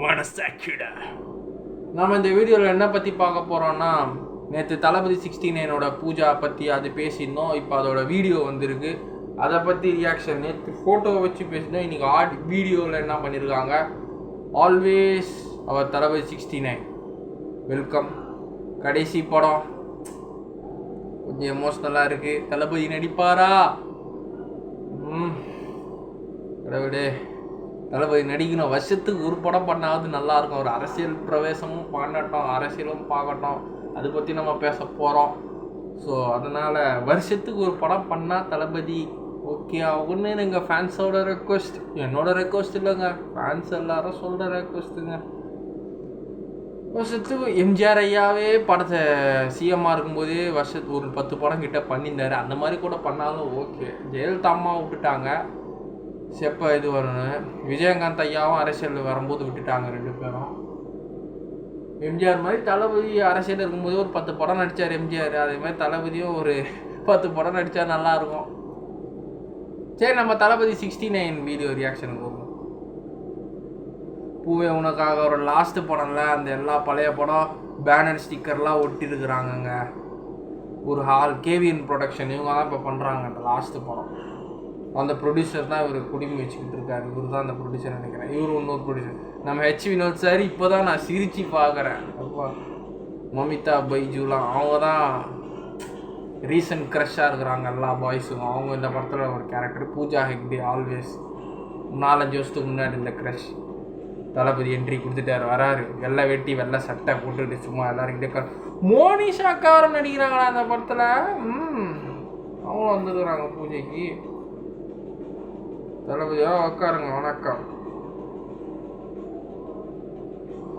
மனசாட்சிடா. நம்ம இந்த வீடியோவில் என்ன பற்றி பார்க்க போகிறோன்னா, நேற்று தளபதி 69 பூஜா பற்றி அது பேசியிருந்தோம். இப்போ அதோட வீடியோ வந்திருக்கு, அதை பற்றி ரியாக்ஷன். நேற்று ஃபோட்டோவை வச்சு பேசியிருந்தோம், இன்றைக்கி வீடியோவில் என்ன பண்ணியிருக்காங்க. ஆல்வேஸ் அவர் தளபதி 69 வெல்கம். கடைசி படம் கொஞ்சம் எமோஷ்னலாக இருக்குது. தளபதி நடிப்பாரா? கடவுளே, தளபதி நடிக்கணும். வருஷத்துக்கு ஒரு படம் பண்ணாவது நல்லாயிருக்கும். ஒரு அரசியல் பிரவேசமும் பண்ணட்டும், அரசியலும் பார்க்கட்டும், அதை பற்றி நம்ம பேச போகிறோம். ஸோ அதனால் வருஷத்துக்கு ஒரு படம் பண்ணால் தளபதி ஓகே ஆகுன்னு எங்கள் ஃபேன்ஸோட ரெக்வஸ்ட். என்னோட ரெக்வஸ்ட் இல்லைங்க, ஃபேன்ஸ் எல்லாரும் சொல்கிற ரெக்வஸ்ட்டுங்க. வருஷத்துக்கு எம்ஜிஆர் ஐயாவே படத்தை சிஎம்மாக இருக்கும்போதே வருஷத்துக்கு ஒரு 10 படம் கிட்ட பண்ணியிருந்தார். அந்த மாதிரி கூட பண்ணாலும் ஓகே. ஜெயலலிதா அம்மா விட்டுட்டாங்க, செப்ப இது வரணும். விஜயகாந்த் ஐயாவும் அரசியல் வரும்போது விட்டுட்டாங்க 2 பேரும். எம்ஜிஆர் மாதிரி தளபதி அரசியல் இருக்கும்போது ஒரு 10 படம் நடித்தார் எம்ஜிஆர். அதே மாதிரி தளபதியும் ஒரு 10 படம் நடித்தா நல்லாயிருக்கும். சரி, நம்ம தளபதி 69 வீடியோ ரியாக்ஷனுக்கு போகணும். பூவே உனக்காக ஒரு லாஸ்ட்டு படம்ல அந்த எல்லா பழைய படம் பேனர் ஸ்டிக்கர்லாம் ஒட்டிருக்கிறாங்கங்க. ஒரு ஹால் கேவிஎன் ப்ரொடக்ஷன் இவங்க தான் இப்போ பண்ணுறாங்க அந்த லாஸ்ட்டு படம். அந்த ப்ரொடியூசர் தான் இவர் குடிமை வச்சுக்கிட்டு இருக்காரு. இவர் தான் அந்த ப்ரொடியூசர் நினைக்கிறேன். இவர் இன்னொரு ப்ரொடியூசர் நம்ம ஹெச் வினோத் சார். இப்போ தான் நான் சிரித்து பார்க்குறேன். அப்பா, மமிதா பைஜூலாம் அவங்க தான் ரீசன்ட் க்ரஷ்ஷாக இருக்கிறாங்க எல்லா பாய்ஸும். அவங்க இந்த படத்தில் ஒரு கேரக்டர். பூஜா ஹெக்டே ஆல்வேஸ் 4-5 வருஷத்துக்கு முன்னாடி இந்த க்ரஷ். தளபதி என்ட்ரி கொடுத்துட்டார், வராரு. வெள்ளை வெட்டி வெள்ளை சட்டை போட்டுட்டு சும்மா எல்லாருக்கிட்டே மோனிஷா காரம் நடிக்கிறாங்களா அந்த படத்தில். அவங்க வந்துருக்குறாங்க பூஜைக்கு. தளபதியா உட்காருங்க, வணக்கம்.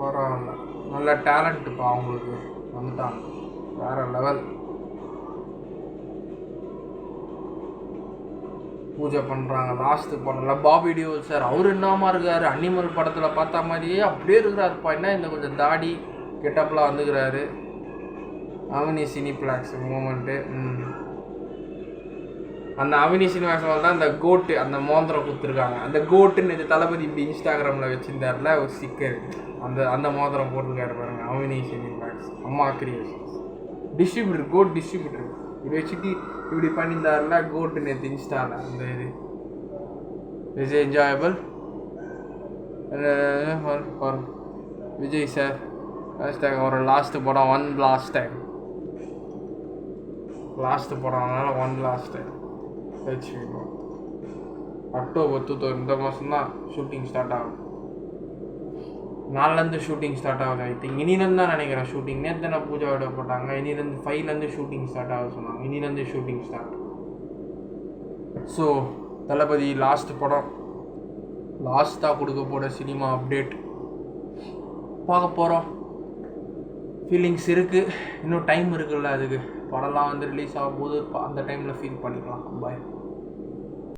பரவாயில்ல, நல்ல டேலண்ட்டுப்பா அவங்களுக்கு, வந்துட்டாங்க வேற லெவல். பூஜை பண்ணுறாங்க. லாஸ்ட்டு படம்ல பாபி டியோல் சார் அவர் என்னமா இருக்கார், அனிமல் படத்தில் பார்த்தா மாதிரியே அப்படியே இருக்கிறாருப்பா. என்ன இந்த கொஞ்சம் தாடி கெட்டப்லாம் வந்துக்கிறாரு. அவனி சினிப்ளாக்ஸ் மூமெண்ட்டு. அந்த அவனி சினிமாக்ஸில் தான் அந்த கோட்டு அந்த மோந்திரம் கொடுத்துருக்காங்க. அந்த கோட்டுன்னு இது தளபதி இப்படி இன்ஸ்டாகிராமில் வச்சுருந்தார்ல ஒரு ஸ்டிக்கர், அந்த மோந்திரம் போட்டிருக்காரு பாருங்க. அவனி சினிப்ளாக்ஸ் அம்மா கிரியேஷன்ஸ் டிஸ்ட்ரிபியூட்டர், கோட் டிஸ்ட்ரிபியூட்டர். இப்படி வச்சுட்டு இப்படி பண்ணியிருந்தாருல கோட்டு நேற்று இன்ஸ்டாவில். அந்த இது is enjoyable for Vijay sir. ஒரு லாஸ்ட்டு படம், ஒன் லாஸ்ட் டைம். லாஸ்ட்டு படம், அதனால் ஒன் லாஸ்ட் டைம். அக்டோபர் 2000 இந்த மாதம் தான் ஷூட்டிங் ஸ்டார்ட் ஆகும். நாலுலேருந்து ஷூட்டிங் ஸ்டார்ட் ஆகுது. ஐ திங்க் இனிலேருந்து தான் நினைக்கிறேன் ஷூட்டிங். நேற்று நான் பூஜா விட போட்டாங்க. இனிலேருந்து 5லேருந்து ஷூட்டிங் ஸ்டார்ட் ஆக சொன்னாங்க. இனிலேருந்து ஷூட்டிங் ஸ்டார்ட். ஸோ தளபதி லாஸ்ட் படம், லாஸ்ட்டாக கொடுக்க போகிற சினிமா அப்டேட் பார்க்க போகிறோம். ஃபீலிங்ஸ் இருக்குது, இன்னும் டைம் இருக்குல்ல அதுக்கு. படம்லாம் வந்து ரிலீஸ் ஆகும் போது அந்த டைமில் ஃபீல் பண்ணிக்கலாம். பாய்.